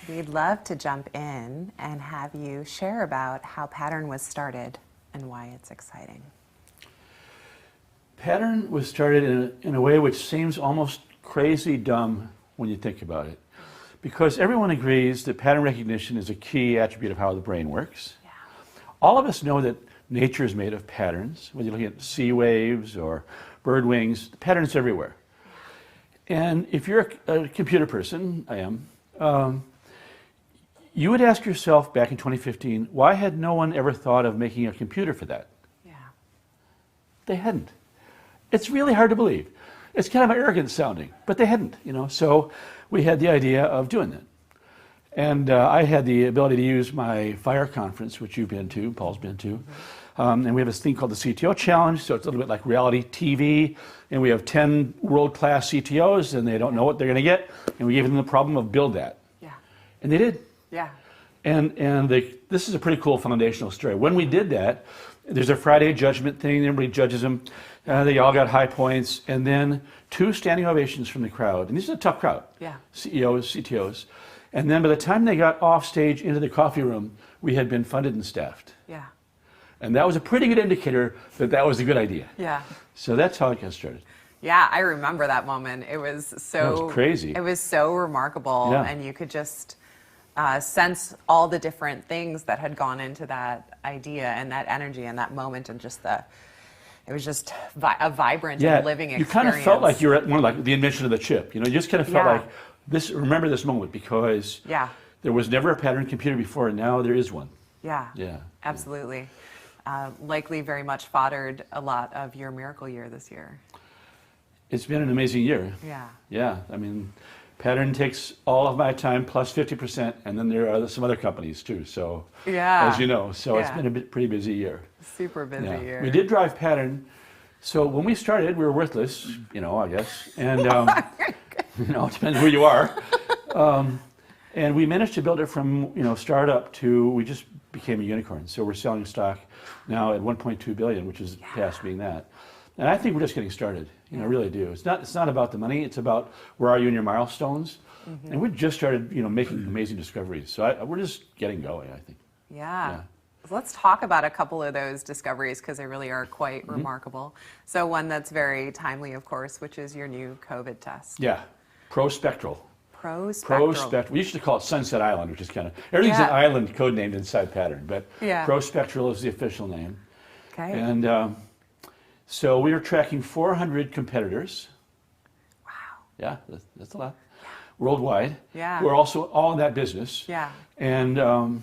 We'd love to jump in and have you share about how Pattern was started and why it's exciting. Pattern was started in a way which seems almost crazy dumb when you think about it. Because everyone agrees that pattern recognition is a key attribute of how the brain works. Yeah. All of us know that nature is made of patterns. Whether you're looking at sea waves or bird wings, the patterns everywhere. And if you're a computer person, I am, you would ask yourself back in 2015, why had no one ever thought of making a computer for that? Yeah. They hadn't. It's really hard to believe. It's kind of arrogant sounding, but they hadn't, So we had the idea of doing that. And I had the ability to use my FIRE conference, which you've been to, Paul's been to. And we have this thing called the CTO Challenge, so it's a little bit like reality TV. And we have 10 world-class CTOs, and they don't know what they're going to get. And we gave them the problem of build that. Yeah. And they did. Yeah. And this is a pretty cool foundational story. When we did that, there's a Friday judgment thing. Everybody judges them. They all got high points. And then 2 standing ovations from the crowd. And this is a tough crowd. Yeah. CEOs, CTOs. And then by the time they got off stage into the coffee room, we had been funded and staffed. Yeah. And that was a pretty good indicator that that was a good idea. Yeah. So that's how it got started. Yeah, I remember that moment. It was so... That was crazy. It was so remarkable. Yeah. And you could just sense all the different things that had gone into that idea and that energy and that moment and just it was just a vibrant and living experience. You kind of felt like you were at one of like the invention of the chip. You just kind of felt like remember this moment because there was never a pattern computer before and now there is one. Yeah. Yeah. Absolutely. Likely very much foddered a lot of your miracle year this year. It's been an amazing year. Yeah. Yeah. I mean, Pattern takes all of my time plus 50%, and then there are some other companies too. So, as you know, so it's been a pretty busy year. Super busy year. We did drive Pattern. So when we started, we were worthless, I guess. And, it depends who you are. And we managed to build it from, startup to, we just became a unicorn. So we're selling stock now at 1.2 billion, which is past being that. And I think we're just getting started. I really do. It's not about the money. It's about where are you in your milestones. Mm-hmm. And we just started, making amazing discoveries. So we're just getting going, I think. Yeah. Let's talk about a couple of those discoveries because they really are quite remarkable. So one that's very timely, of course, which is your new COVID test. Yeah. Prospectual. Prospectual. We used to call it Sunset Island, which is kind of, everything's an island codenamed inside Pattern, but Prospectual is the official name. Okay. And so we were tracking 400 competitors. Wow. Yeah, that's a lot. Worldwide. Yeah. We're also all in that business. Yeah. And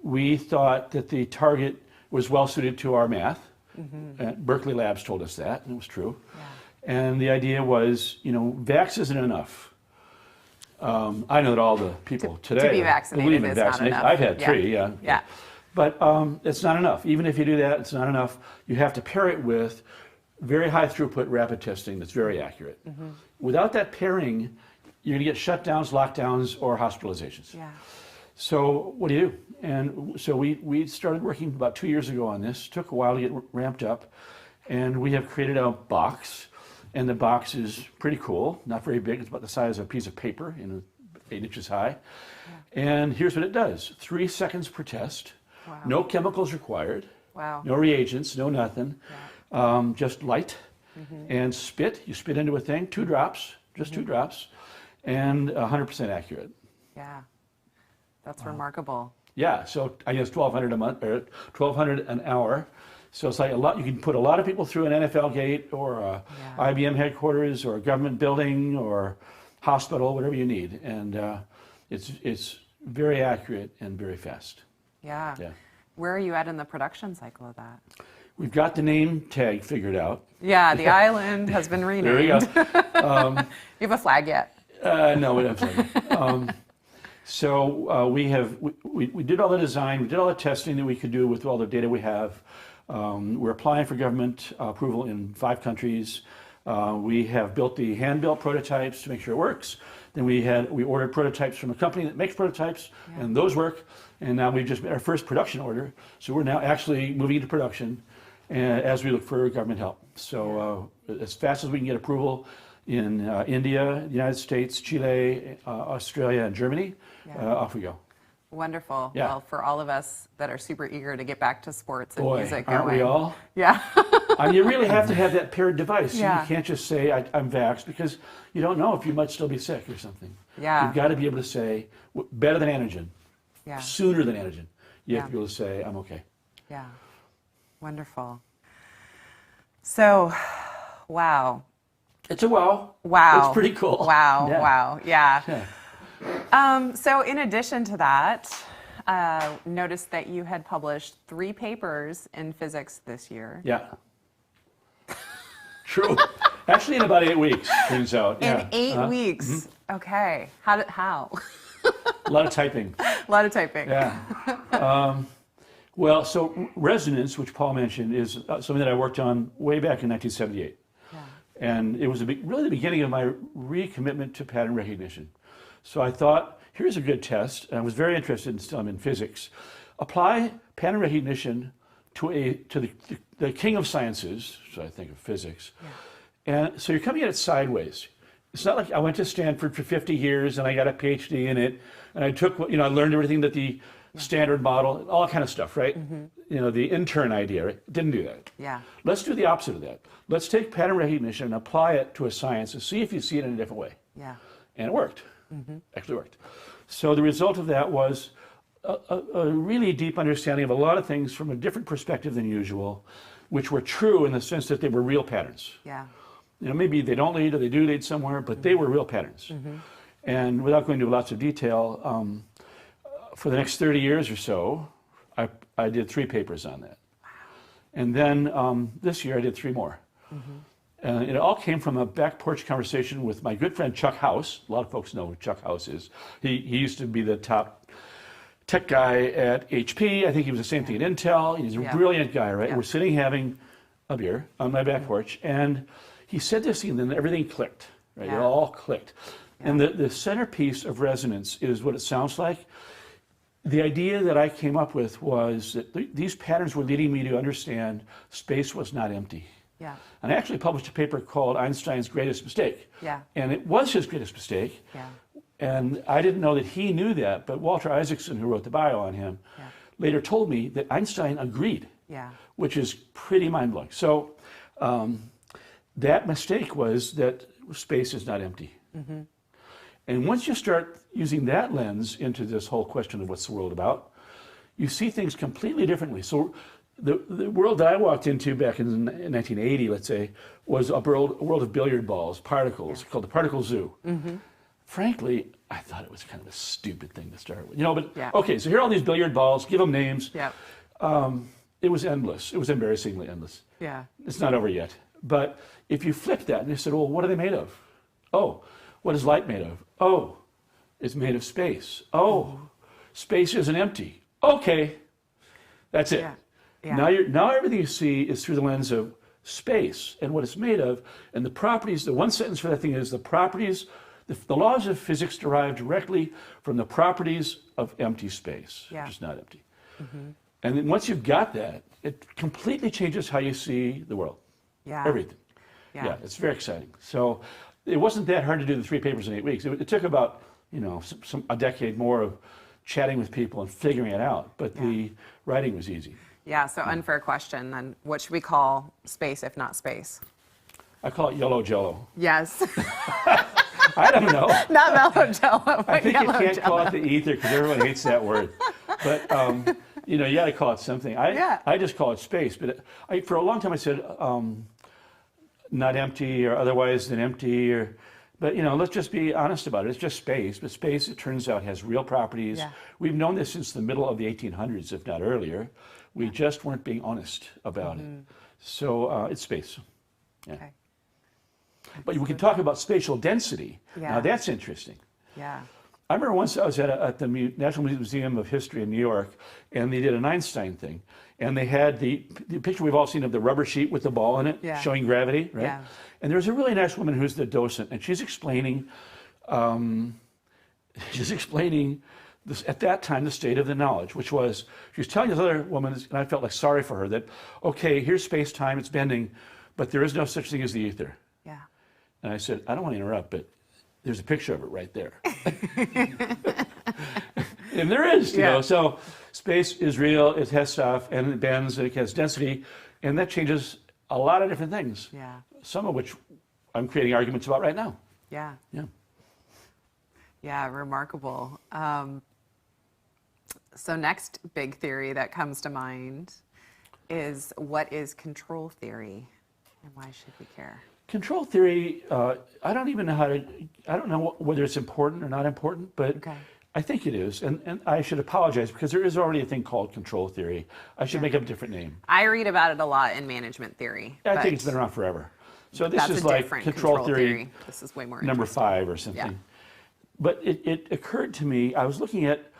we thought that the target was well suited to our math. Mm-hmm. Berkeley Labs told us that, and it was true. Yeah. And the idea was, vax isn't enough. I know that all the people today to be vaccinated believe in is vaccination. not enough. I've had 3, Yeah. But it's not enough. Even if you do that, it's not enough. You have to pair it with very high throughput rapid testing that's very accurate. Mm-hmm. Without that pairing, you're going to get shutdowns, lockdowns, or hospitalizations. Yeah. So what do you do? And so we started working about 2 years ago on this. Took a while to get ramped up. And we have created a box. And the box is pretty cool. Not very big. It's about the size of a piece of paper, 8 inches high. Yeah. And here's what it does. 3 seconds per test. Wow. No chemicals required. Wow. No reagents, no nothing. Yeah. Just light and spit. You spit into a thing, 2 drops, just 2 drops, and 100% accurate. Yeah, that's remarkable. Yeah, so I guess $1,200 a month or $1,200 an hour. So it's like a lot. You can put a lot of people through an NFL gate or a IBM headquarters or a government building or hospital, whatever you need, and it's very accurate and very fast. Yeah. Where are you at in the production cycle of that? We've got the name tag figured out. Yeah, the island has been renamed. There we go. You have a flag yet? No, we don't have a flag. So we did all the design, we did all the testing that we could do with all the data we have. We're applying for government approval in 5 countries. We have built the hand-built prototypes to make sure it works. Then we ordered prototypes from a company that makes prototypes, and those work. And now we've just made our first production order. So we're now actually moving into production as we look for government help. So as fast as we can get approval in India, the United States, Chile, Australia, and Germany. Off we go. Wonderful. Yeah. Well, for all of us that are super eager to get back to sports and music aren't going. we all? Yeah. I mean, you really have to have that paired device. Yeah. You can't just say, I'm vaxxed, because you don't know if you might still be sick or something. Yeah. You've got to be able to say, better than antigen, Yeah. sooner than antigen. You have Yeah. to be able to say, I'm okay. Yeah. Wonderful. So, wow. It's a wow. Wow. It's pretty cool. Wow. Yeah. Wow. Yeah. Yeah. So in addition to that, noticed that you had published 3 papers in physics this year. Yeah. True. Actually, in about 8 weeks, turns out. In Yeah. 8 weeks. Mm-hmm. Okay. How? A lot of typing. A lot of typing. Yeah. Well, so resonance, which Paul mentioned, is something that I worked on way back in 1978. Yeah. And it was really the beginning of my recommitment to pattern recognition. So I thought, here's a good test, and I was very interested in physics. Apply pattern recognition to the king of sciences, so I think of physics. Yeah. And so you're coming at it sideways. It's not like I went to Stanford for 50 years and I got a PhD in it, and I took, I learned everything that the standard model, all that kind of stuff, right? Mm-hmm. The intern idea, right? Didn't do that. Yeah. Let's do the opposite of that. Let's take pattern recognition and apply it to a science and see if you see it in a different way. Yeah. And it worked. Mm-hmm. Actually worked. So the result of that was a really deep understanding of a lot of things from a different perspective than usual, which were true in the sense that they were real patterns. Yeah. Maybe they don't lead or they do lead somewhere, but they were real patterns. Mm-hmm. And without going into lots of detail, for the next 30 years or so, I did 3 papers on that. Wow. And then this year I did 3 more. Mm-hmm. And it all came from a back porch conversation with my good friend Chuck House. A lot of folks know who Chuck House is. He used to be the top tech guy at HP. I think he was the same thing at Intel. He's a brilliant guy, right? We're sitting having a beer on my back porch, and he said this thing, and then everything clicked, right? It all clicked. And the centerpiece of resonance is what it sounds like. The idea that I came up with was that these patterns were leading me to understand space was not empty. Yeah. And I actually published a paper called Einstein's Greatest Mistake. Yeah. And it was his greatest mistake. Yeah. And I didn't know that he knew that, but Walter Isaacson, who wrote the bio on him, later told me that Einstein agreed, which is pretty mind-blowing. So that mistake was that space is not empty. Mm-hmm. And once you start using that lens into this whole question of what's the world about, you see things completely differently. So the world that I walked into back in 1980, let's say, was a world of billiard balls, particles, called the particle zoo. Mm-hmm. Frankly, I thought it was kind of a stupid thing to start with. But okay, so here are all these billiard balls, give them names. Yeah. It was endless. It was embarrassingly endless. Yeah. It's not over yet. But if you flip that and you said, well, what are they made of? Oh, what is light made of? Oh, it's made of space. Oh, space isn't empty. Okay, that's it. Yeah. Yeah. Now everything you see is through the lens of space and what it's made of, and the properties. The one sentence for that thing is the properties. The laws of physics derive directly from the properties of empty space, which is not empty. Mm-hmm. And then once you've got that, it completely changes how you see the world. Yeah. Everything. Yeah, it's very exciting. So it wasn't that hard to do the 3 papers in 8 weeks. It took about a decade more of chatting with people and figuring it out. But the writing was easy. Yeah. So unfair question. Then, what should we call space if not space? I call it yellow jello. Yes. I don't know. Not mellow jello. But I think you can't jello. call it the ether because everyone hates that word. But you got to call it something. I just call it space. But for a long time I said not empty or otherwise than empty. But let's just be honest about it. It's just space. But space, it turns out, has real properties. Yeah. We've known this since the middle of the 1800s, if not earlier. We just weren't being honest about it. So it's space. Yeah. Okay. But we can talk about spatial density. Yeah. Now that's interesting. Yeah. I remember once I was at the National Museum of History in New York, and they did an Einstein thing. And they had the picture we've all seen of the rubber sheet with the ball in it, showing gravity, right? Yeah. And there's a really nice woman who's the docent, and she's explaining this, at that time, the state of the knowledge, which was, she was telling this other woman, and I felt like sorry for her, that, okay, here's space-time, it's bending, but there is no such thing as the ether. Yeah. And I said, I don't want to interrupt, but there's a picture of it right there. And there is, you know, so space is real, it has stuff, and it bends, and it has density, and that changes a lot of different things. Yeah. Some of which I'm creating arguments about right now. Yeah. Yeah. Yeah, remarkable. So next big theory that comes to mind is, what is control theory, and why should we care? Control theory, I don't even know I don't know whether it's important or not important, but I think it is. And I should apologize because there is already a thing called control theory. I should make up a different name. I read about it a lot in management theory. I think it's been around forever. So this that's is a like different control theory. This is way more number interesting. 5 or something. Yeah. But it occurred to me, I was looking at,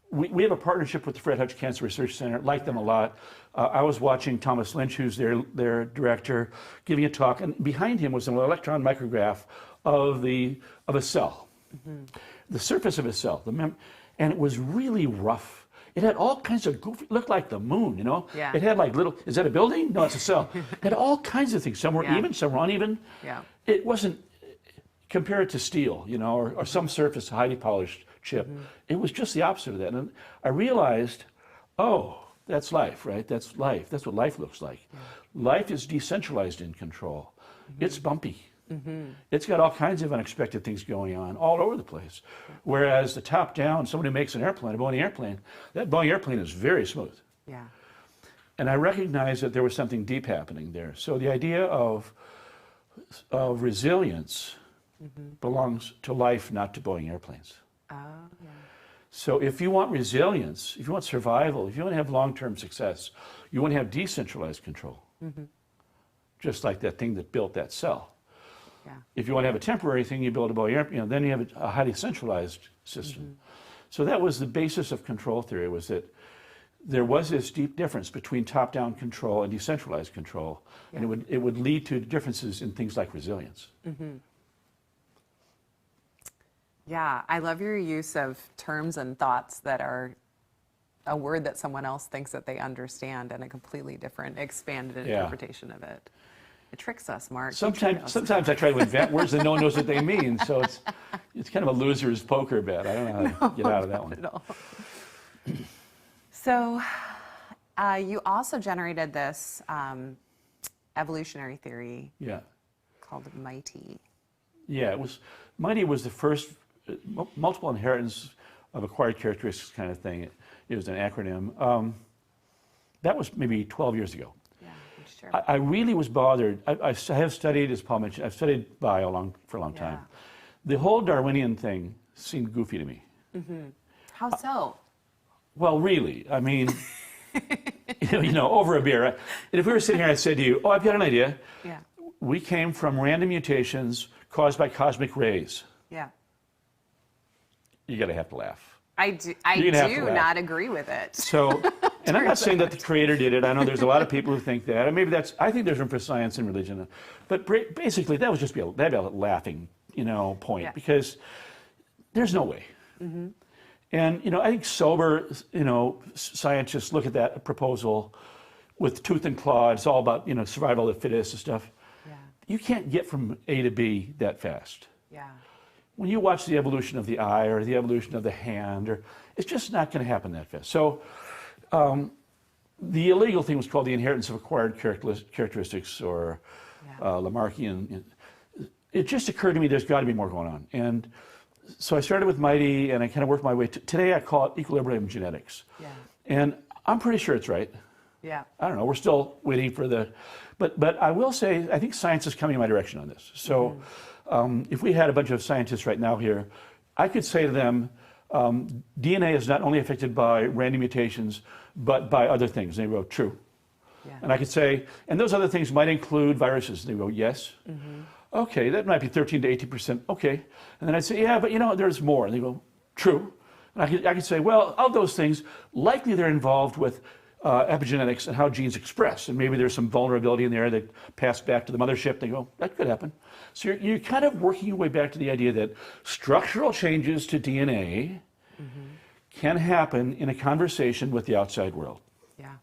we have a partnership with the Fred Hutch Cancer Research Center, like them a lot. I was watching Thomas Lynch, who's their director, giving a talk, and behind him was an electron micrograph of a cell, the surface of a cell, and it was really rough. It had all kinds of goofy, looked like the moon, you know? Yeah. It had like little, is that a building? No, it's a cell. It had all kinds of things. Some were even, some were uneven. Yeah. It wasn't, compare it to steel, you know, or some surface, highly polished chip. It was just the opposite of that. And I realized, oh, that's life, right? That's life. That's what life looks like. Life is decentralized in control. It's bumpy. It's got all kinds of unexpected things going on all over the place. Whereas the top down, somebody makes an airplane, a Boeing airplane, that Boeing airplane is very smooth. Yeah. And I recognized that there was something deep happening there. So the idea of resilience belongs to life, not to Boeing airplanes. Oh, yeah. So if you want resilience, if you want survival, if you want to have long-term success, you want to have decentralized control. Just like that thing that built that cell. Yeah. If you want to have a temporary thing, you build a Boeing airplane, you know, then you have a highly centralized system. So that was the basis of control theory, was that there was this deep difference between top-down control and decentralized control, and it would lead to differences in things like resilience. Yeah, I love your use of terms and thoughts that are a word that someone else thinks that they understand, and a completely different, expanded interpretation of it. It tricks us, Mark. Sometimes I try to invent words that no one knows what they mean, so it's kind of a loser's poker bet. I don't know how to get out of that one. At all. So you also generated this evolutionary theory called MIGHTY. Yeah, MIGHTY was the first multiple inheritance of acquired characteristics kind of thing. It was an acronym. That was maybe 12 years ago. Yeah, sure. I really was bothered. I have studied, as Paul mentioned, I've studied bio for a long time. The whole Darwinian thing seemed goofy to me. How so? Well, really, I mean, you know, over a beer. And if we were sitting here, I said to you, oh, I've got an idea. Yeah. We came from random mutations caused by cosmic rays. Yeah. You're going to have to laugh. I do not agree with it. So, and I'm not saying that the creator did it. I know there's a lot of people who think that. And maybe I think there's room for science and religion. But basically, that was just that'd be a laughing, you know, point. Because there's no way. And, you know, I think sober, you know, scientists look at that proposal with tooth and claw. It's all about, you know, survival of the fittest and stuff. Yeah. You can't get from A to B that fast. Yeah. When you watch the evolution of the eye or the evolution of the hand, it's just not going to happen that fast. So the illegal thing was called the inheritance of acquired characteristics, or Lamarckian. It just occurred to me there's got to be more going on. And so I started with MIGHTY, and I kind of worked my way to, today I call it equilibrium genetics. Yeah. And I'm pretty sure it's right. Yeah. I don't know, we're still waiting for but I will say, I think science is coming in my direction on this. So if we had a bunch of scientists right now here, I could say to them, DNA is not only affected by random mutations, but by other things. And they wrote, true. Yeah. And I could say, and those other things might include viruses. And they wrote, yes. Okay, that might be 13 to 18%. Okay. And then I'd say, yeah, but you know, there's more. And they go, true. And I could say, well, of those things, likely they're involved with epigenetics and how genes express. And maybe there's some vulnerability in there that passed back to the mothership. They go, that could happen. So you're kind of working your way back to the idea that structural changes to DNA can happen in a conversation with the outside world. Yeah.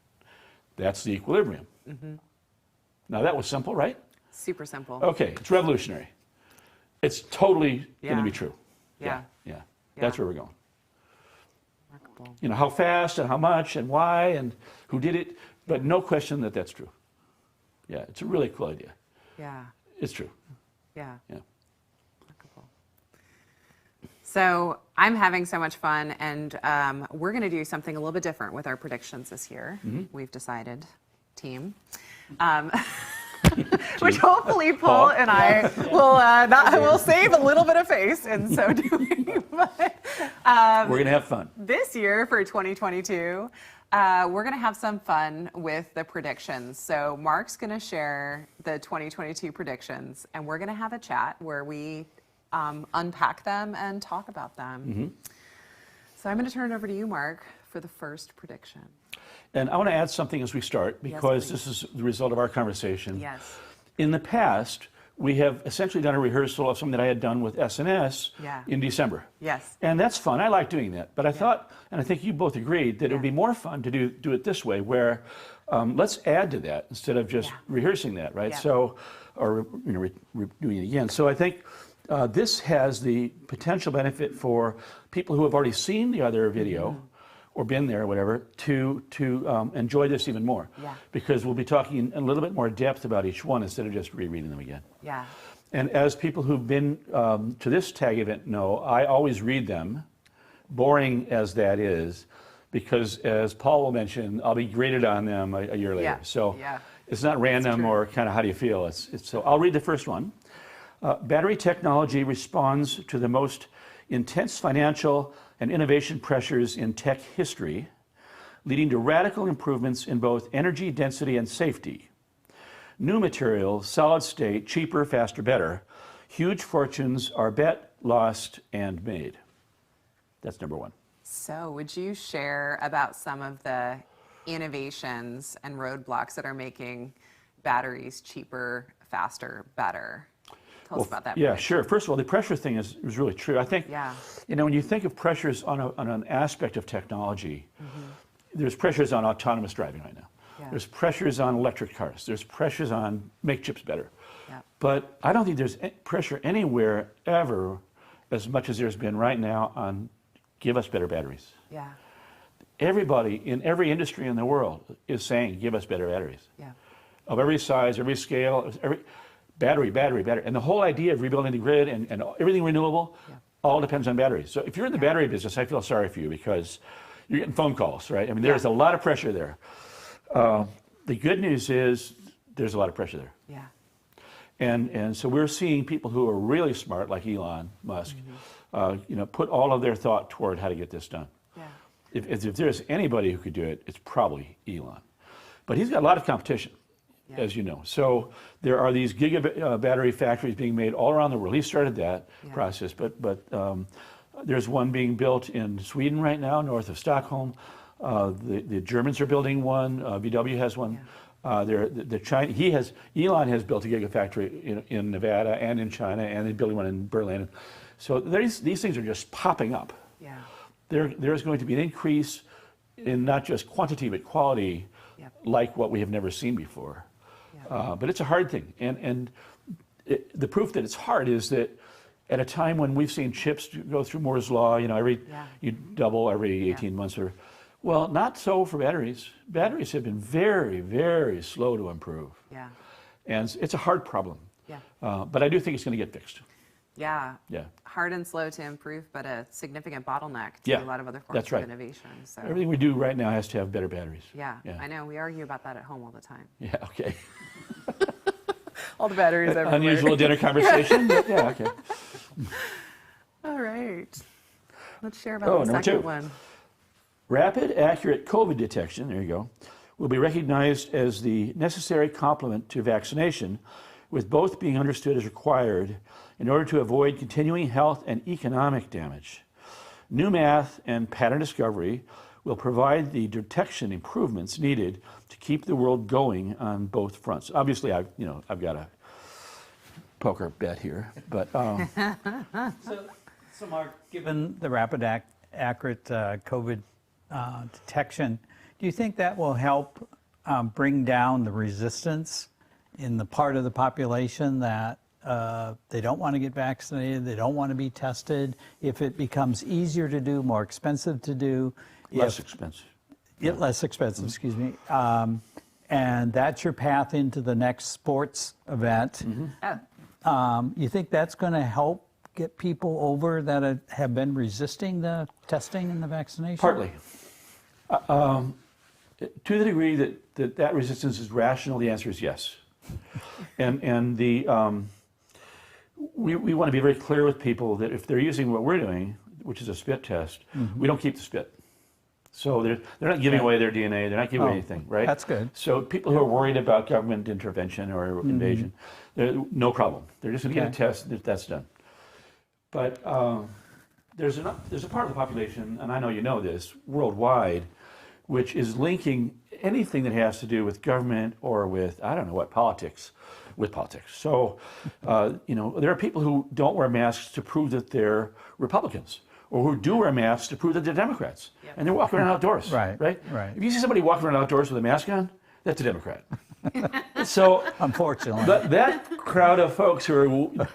That's the equilibrium. Now that was simple, right? Super simple. Okay, it's revolutionary. It's totally going to be Yeah. true. Yeah. Yeah. That's Yeah. where we're going. Remarkable. You know, how fast and how much and why and who did it, but no question that that's true. Yeah, it's a really cool idea. Yeah. It's true. Yeah. Yeah. Remarkable. So I'm having so much fun, and we're going to do something a little bit different with our predictions this year. We've decided, team. Which hopefully Paul and I will save a little bit of face in so doing. But, We're going to have fun. this year for 2022, we're going to have some fun with the predictions. So Mark's going to share the 2022 predictions, and we're going to have a chat where we unpack them and talk about them. So I'm going to turn it over to you, Mark, for the first prediction. And I want to add something as we start, because please. this is the result of our conversation. Yes. In the past, we have essentially done a rehearsal of something that I had done with SNS Yeah. in December. Yes. And that's fun. I like doing that. But I thought, and I think you both agreed, that it would be Yeah. more fun to do it this way, where let's add to that instead of just Yeah. rehearsing that, right? Yeah. So, or doing it again. So I think this has the potential benefit for people who have already seen the other video or been there or whatever to enjoy this even more. Yeah. Because we'll be talking in a little bit more depth about each one instead of just rereading them again. Yeah. And as people who've been to this TAG event know, I always read them, boring as that is, because as Paul will mention, I'll be graded on them a year later. Yeah. So Yeah. it's not random true. or kind of how do you feel. So I'll read the first one. Battery technology responds to the most intense financial and innovation pressures in tech history, leading to radical improvements in both energy density and safety. New materials, solid state, cheaper, faster, better. Huge fortunes are bet, lost, and made. That's number one. So would you share about some of the innovations and roadblocks that are making batteries cheaper, faster, better? Tell us about that. Yeah, prediction. sure. First of all, the pressure thing is really true. I think, Yeah. you know, when you think of pressures on an aspect of technology, there's pressures on autonomous driving right now. Yeah. There's pressures on electric cars. There's pressures on make chips better. Yeah. But I don't think there's pressure anywhere ever as much as there's been right now on give us better batteries. Yeah. Everybody in every industry in the world is saying give us better batteries. Yeah. Of every size, every scale, every battery. And the whole idea of rebuilding the grid and everything renewable all depends on batteries. So if you're in the battery business, I feel sorry for you because you're getting phone calls, right? I mean, there's a lot of pressure there. The good news is there's a lot of pressure there. Yeah. And so we're seeing people who are really smart, like Elon Musk, put all of their thought toward how to get this done. Yeah. If there's anybody who could do it, it's probably Elon. But he's got a lot of competition, as you know. So there are these giga battery factories being made all around the world. He started that process, but there's one being built in Sweden right now, north of Stockholm. The Germans are building one. VW has one. Elon has built a gigafactory in Nevada and in China, and they're building one in Berlin. So these things are just popping up. Yeah. There's going to be an increase in not just quantity but quality, like what we have never seen before. But it's a hard thing, and the proof that it's hard is that at a time when we've seen chips go through Moore's law, you double every 18 months or. Well, not so for batteries. Batteries have been very, very slow to improve. Yeah. And it's a hard problem. Yeah. But I do think it's going to get fixed. Yeah. Yeah. Hard and slow to improve, but a significant bottleneck to Yeah, a lot of other forms that's right. of innovation. So Everything we do right now has to have better batteries. yeah, I know. We argue about that at home all the time. Yeah, okay. All the batteries everywhere. Unusual dinner conversation, but yeah, okay. All right. Let's share about the number second 2. one. Rapid, accurate COVID detection, there you go, will be recognized as the necessary complement to vaccination, with both being understood as required in order to avoid continuing health and economic damage. New math and pattern discovery will provide the detection improvements needed to keep the world going on both fronts. Obviously, I've got a poker bet here, but So Mark, given the rapid, accurate COVID detection, do you think that will help bring down the resistance in the part of the population that they don't want to get vaccinated, they don't want to be tested, if it becomes easier to do, more expensive to do. Less expensive. Less expensive, excuse me. And that's your path into the next sports event. You think that's going to help get people over that have been resisting the testing and the vaccination? Partly. To the degree that resistance is rational, the answer is yes. And we want to be very clear with people that if they're using what we're doing, which is a spit test, we don't keep the spit. So they're not giving away their DNA, they're not giving away anything, right? That's good. So people who are worried about government intervention or invasion, no problem. They're just going to get a test, that's done. But there's a part of the population, and I know you know this, worldwide, which is linking anything that has to do with government or with, I don't know what, politics, with politics. So, there are people who don't wear masks to prove that they're Republicans, or who do wear masks to prove that they're Democrats. Yep. And they're walking around outdoors, right? If you see somebody walking around outdoors with a mask on, that's a Democrat. So, unfortunately, that crowd of folks who are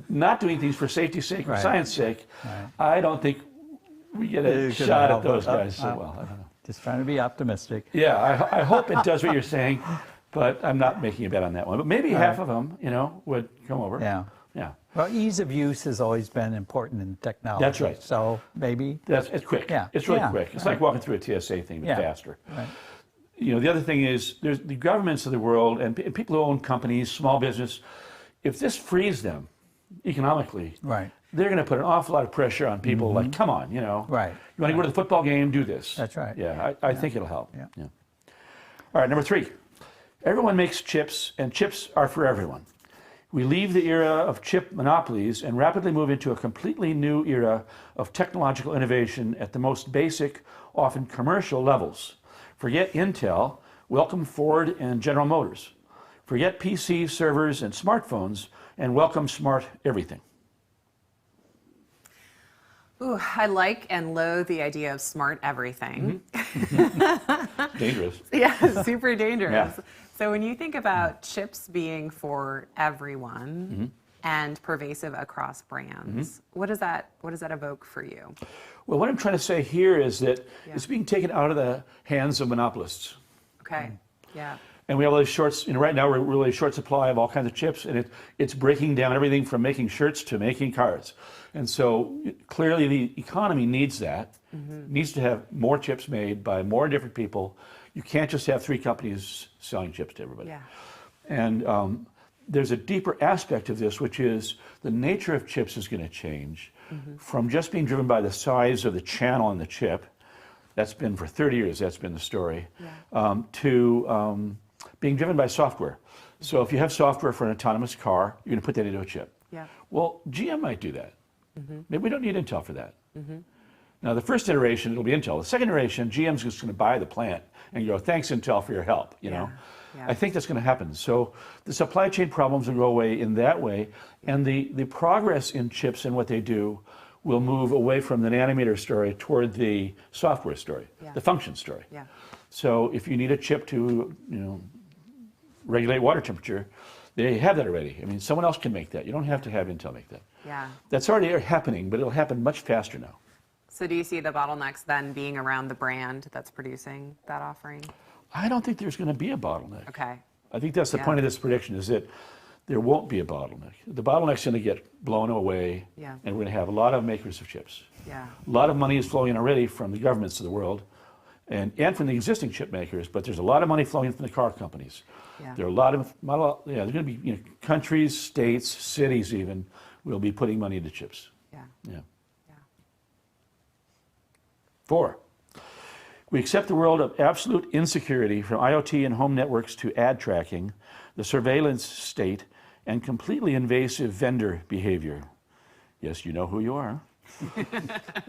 not doing things for safety's sake or science sake, I don't think we get a shot at those guys so well. I don't know. Just trying to be optimistic. Yeah, I hope it does what you're saying, but I'm not making a bet on that one. But maybe half of them, would come over. Yeah. Yeah. Well, ease of use has always been important in technology. That's right. So maybe it's quick. Yeah. It's really quick. It's like walking through a TSA thing, but faster. Right. The other thing is there's the governments of the world and people who own companies, small business. If this frees them economically, they're going to put an awful lot of pressure on people. Like, come on, Right. You want to go to the football game? Do this. That's right. Yeah, I think it'll help. Yeah. All right, number 3. Everyone makes chips, and chips are for everyone. We leave the era of chip monopolies and rapidly move into a completely new era of technological innovation at the most basic, often commercial levels. Forget Intel, welcome Ford and General Motors. Forget PC, servers, and smartphones, and welcome smart everything. Ooh, I like and loathe the idea of smart everything. Dangerous. Yeah, super dangerous. Yeah. So when you think about chips being for everyone and pervasive across brands, what does that evoke for you? Well, what I'm trying to say here is that it's being taken out of the hands of monopolists. Okay. Yeah. And we have all these shorts, right now we're really short supply of all kinds of chips, and it's breaking down everything from making shirts to making cars. And so clearly the economy needs that, needs to have more chips made by more different people. You can't just have 3 companies selling chips to everybody. Yeah. And there's a deeper aspect of this, which is the nature of chips is going to change from just being driven by the size of the channel in the chip. That's been for 30 years, that's been the story, to being driven by software. So if you have software for an autonomous car, you're going to put that into a chip. Yeah. Well, GM might do that. Maybe we don't need Intel for that. Now, the first iteration, it'll be Intel. The second iteration, GM's just going to buy the plant and go, thanks, Intel, for your help, know. Yeah. I think that's going to happen. So the supply chain problems will go away in that way, and the progress in chips and what they do will move away from the nanometer story toward the software story, the function story. Yeah. So if you need a chip to, regulate water temperature, they have that already. I mean, someone else can make that. You don't have to have Intel make that. Yeah. That's already happening, but it'll happen much faster now. So do you see the bottlenecks then being around the brand that's producing that offering? I don't think there's going to be a bottleneck. Okay. I think that's the point of this prediction, is that there won't be a bottleneck. The bottleneck's going to get blown away, and we're going to have a lot of makers of chips. Yeah. A lot of money is flowing in already from the governments of the world and from the existing chip makers, but there's a lot of money flowing in from the car companies. Yeah. There are a lot of, there's going to be countries, states, cities even, will be putting money into chips. Yeah. Yeah. 4, we accept the world of absolute insecurity from IoT and home networks to ad tracking, the surveillance state, and completely invasive vendor behavior. Yes, you know who you are.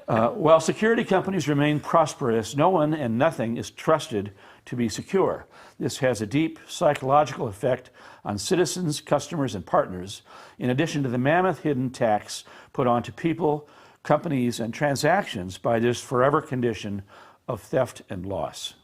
While security companies remain prosperous, no one and nothing is trusted to be secure. This has a deep psychological effect on citizens, customers, and partners, in addition to the mammoth hidden tax put onto people, companies, and transactions by this forever condition of theft and loss.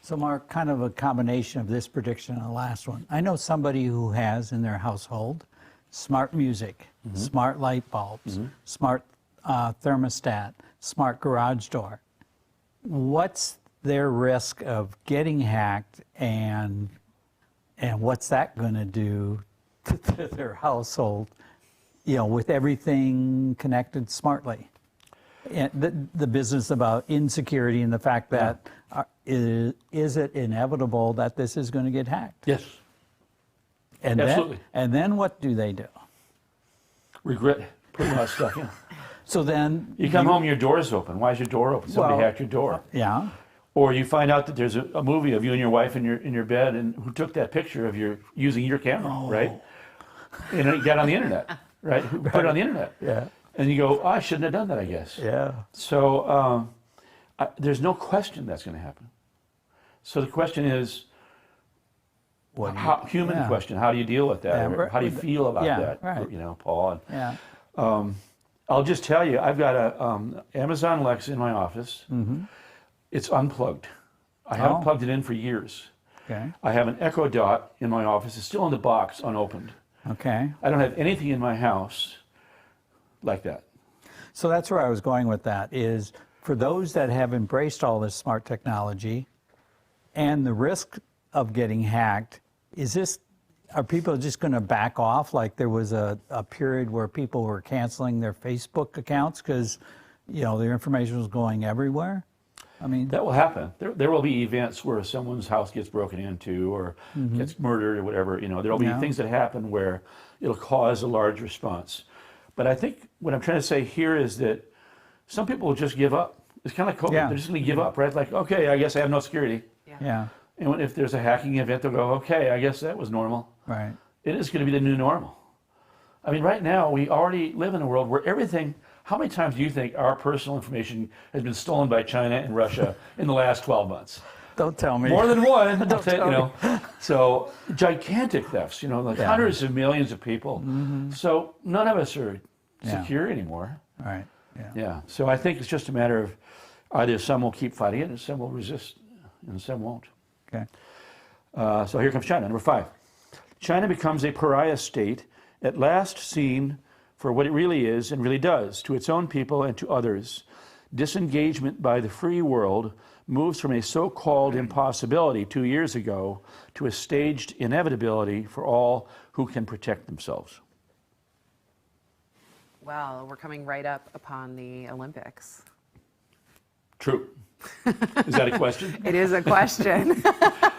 So Mark, kind of a combination of this prediction and the last one. I know somebody who has in their household smart music, smart light bulbs, smart thermostat, smart garage door. What's their risk of getting hacked, and what's that going to do to their household, with everything connected smartly? And the business about insecurity and the fact that is it inevitable that this is going to get hacked? Yes. And Absolutely. Then what do they do? Regret putting that stuff in. So then You come home, your door's open. Why is your door open? Somebody Well, hacked your door. Yeah. Or you find out that there's a movie of you and your wife in your bed, and who took that picture of you using your camera, right? And it got on the internet, right? Who put it on the internet? Yeah. And you go, I shouldn't have done that, I guess. Yeah. So there's no question that's going to happen. So the question is, human question, how do you deal with that? Yeah, Or how do you feel about that? Right. Paul. Yeah. I'll just tell you, I've got a Amazon Alexa in my office. It's unplugged. I haven't plugged it in for years. Okay. I have an Echo Dot in my office. It's still in the box, unopened. Okay. I don't have anything in my house like that. So that's where I was going with that, is for those that have embraced all this smart technology and the risk of getting hacked, are people just going to back off? Like there was a period where people were canceling their Facebook accounts because, their information was going everywhere? I mean, that will happen. There will be events where someone's house gets broken into or gets murdered or whatever. There will be things that happen where it'll cause a large response. But I think what I'm trying to say here is that some people will just give up. It's kind of like COVID. Yeah. They're just going to give up, right? Like, okay, I guess I have no security. Yeah. And if there's a hacking event, they'll go, okay, I guess that was normal. Right. It is going to be the new normal. I mean, right now, we already live in a world where everything, how many times do you think our personal information has been stolen by China and Russia in the last 12 months? Don't tell me. More than one. I'll tell you. So gigantic thefts, like hundreds of millions of people. So none of us are secure anymore. Right. Yeah. So I think it's just a matter of either some will keep fighting it and some will resist and some won't. Okay. So here comes China, number 5. China becomes a pariah state, at last seen for what it really is and really does to its own people and to others. Disengagement by the free world moves from a so-called impossibility 2 years ago to a staged inevitability for all who can protect themselves. Well, we're coming right up upon the Olympics. True. Is that a question? It is a question.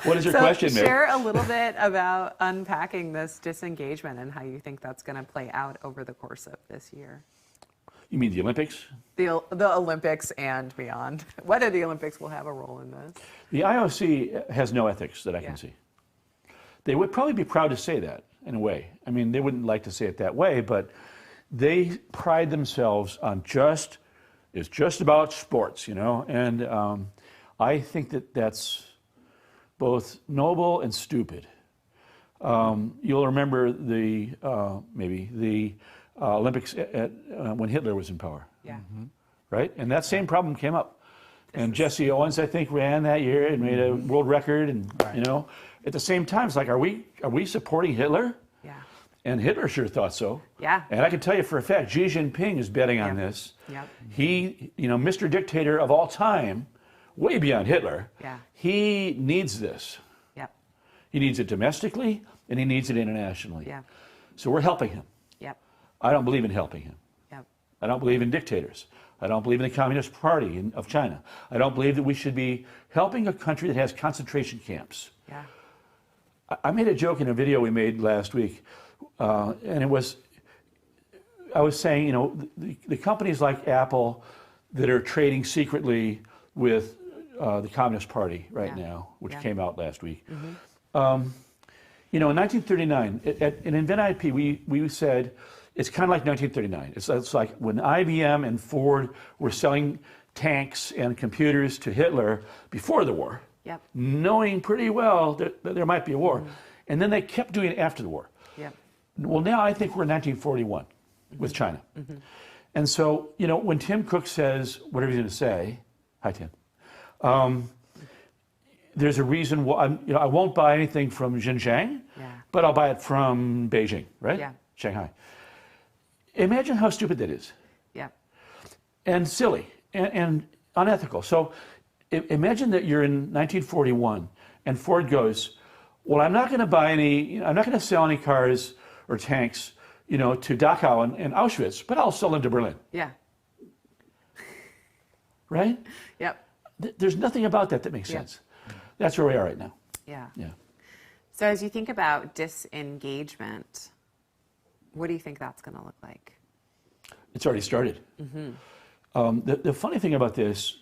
What is your question, Mary? Share a little bit about unpacking this disengagement and how you think that's going to play out over the course of this year. You mean the Olympics? The Olympics and beyond. Whether the Olympics will have a role in this. The IOC has no ethics that I can see. They would probably be proud to say that, in a way. I mean, they wouldn't like to say it that way, but they pride themselves on it's just about sports, and I think that both noble and stupid. You'll remember the Olympics when Hitler was in power. Yeah. Right? And that same problem came up. And Jesse Owens, I think, ran that year and made a world record. And, at the same time, it's like, are we supporting Hitler? Yeah. And Hitler sure thought so. Yeah. And I can tell you for a fact, Xi Jinping is betting on this. Yep. He, Mr. Dictator of all time, way beyond Hitler, he needs this. Yep. He needs it domestically, and he needs it internationally. Yeah. So we're helping him. Yep. I don't believe in helping him. Yep. I don't believe in dictators. I don't believe in the Communist Party of China. I don't believe that we should be helping a country that has concentration camps. Yeah. I made a joke in a video we made last week, and I was saying, the companies like Apple that are trading secretly with the Communist Party right now, which came out last week. In 1939, in Invent IP, we said it's kind of like 1939. It's like when IBM and Ford were selling tanks and computers to Hitler before the war, knowing pretty well that there might be a war. And then they kept doing it after the war. Well, now I think we're in 1941 with China. And so, when Tim Cook says whatever he's going to say, hi, Tim, there's a reason why I won't buy anything from Xinjiang, but I'll buy it from Beijing, right? Yeah. Shanghai. Imagine how stupid that is. Yeah. And silly and unethical. So imagine that you're in 1941 and Ford goes, well, I'm not going to sell any cars or tanks, to Dachau and Auschwitz, but I'll sell them to Berlin. Yeah. Right? Yep. There's nothing about that makes sense. That's where we are right now. Yeah. Yeah. So as you think about disengagement, what do you think that's going to look like? It's already started. The funny thing about this,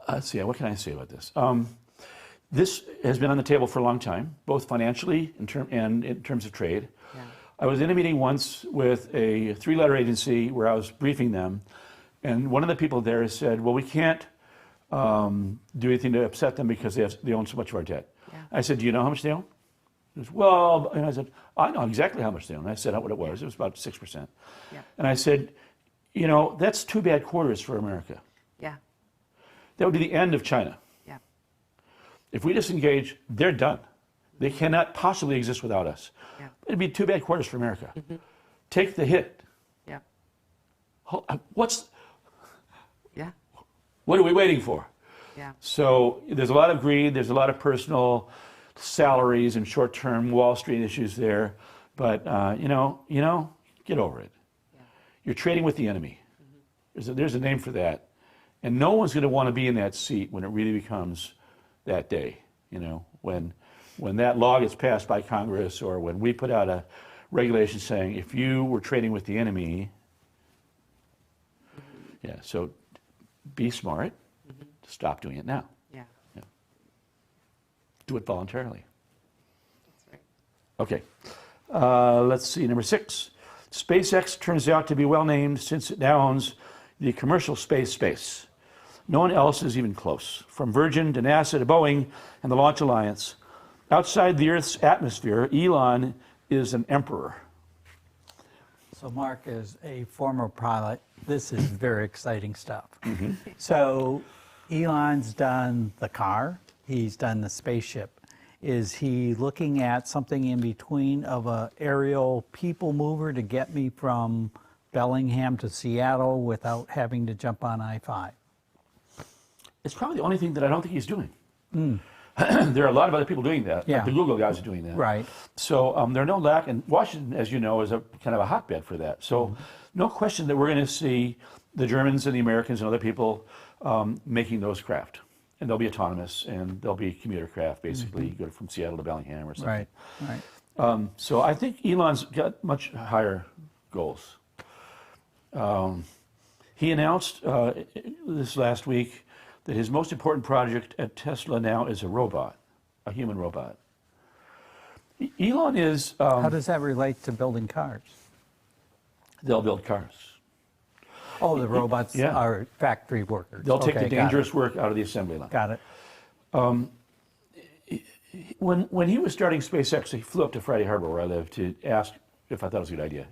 let's see, what can I say about this? This has been on the table for a long time, both financially and in terms of trade. Yeah. I was in a meeting once with a 3-letter agency where I was briefing them, and one of the people there said, well, we can't do anything to upset them because they own so much of our debt. Yeah. I said, do you know how much they own? He goes, well, and I said, I know exactly how much they own. I said what it was. It was about 6%. Yeah. And I said, that's 2 bad quarters for America. Yeah. That would be the end of China. Yeah. If we disengage, they're done. They cannot possibly exist without us. Yeah. It'd be 2 bad quarters for America. Take the hit. Yeah. Yeah. What are we waiting for? Yeah. So there's a lot of greed. There's a lot of personal salaries and short-term Wall Street issues there. But, get over it. Yeah. You're trading with the enemy. There's a name for that. And no one's going to want to be in that seat when it really becomes that day, when that law gets passed by Congress or when we put out a regulation saying if you were trading with the enemy, so be smart, stop doing it now. Yeah. Do it voluntarily. That's right. Okay, let's see, number 6. SpaceX turns out to be well named since it now owns the commercial space. No one else is even close. From Virgin to NASA to Boeing and the Launch Alliance, outside the Earth's atmosphere, Elon is an emperor. So Mark is a former pilot. This is very exciting stuff. So Elon's done the car. He's done the spaceship. Is he looking at something in between of a aerial people mover to get me from Bellingham to Seattle without having to jump on I-5? It's probably the only thing that I don't think he's doing. There are a lot of other people doing that. Yeah. Like the Google guys are doing that. Right. So there are no lack, and Washington, as you know, is a kind of a hotbed for that. So no question that we're going to see the Germans and the Americans and other people making those craft. And they'll be autonomous, and they'll be commuter craft, basically. You go from Seattle to Bellingham or something. Right. So I think Elon's got much higher goals. He announced this last week that his most important project at Tesla now is a robot, a human robot. Elon is... How does that relate to building cars? They'll build cars. Oh, the robots Yeah. are factory workers. They'll take the got dangerous work out of the assembly line. Got it. When he was starting SpaceX, he flew up to Friday Harbor, where I live, to ask if I thought it was a good idea.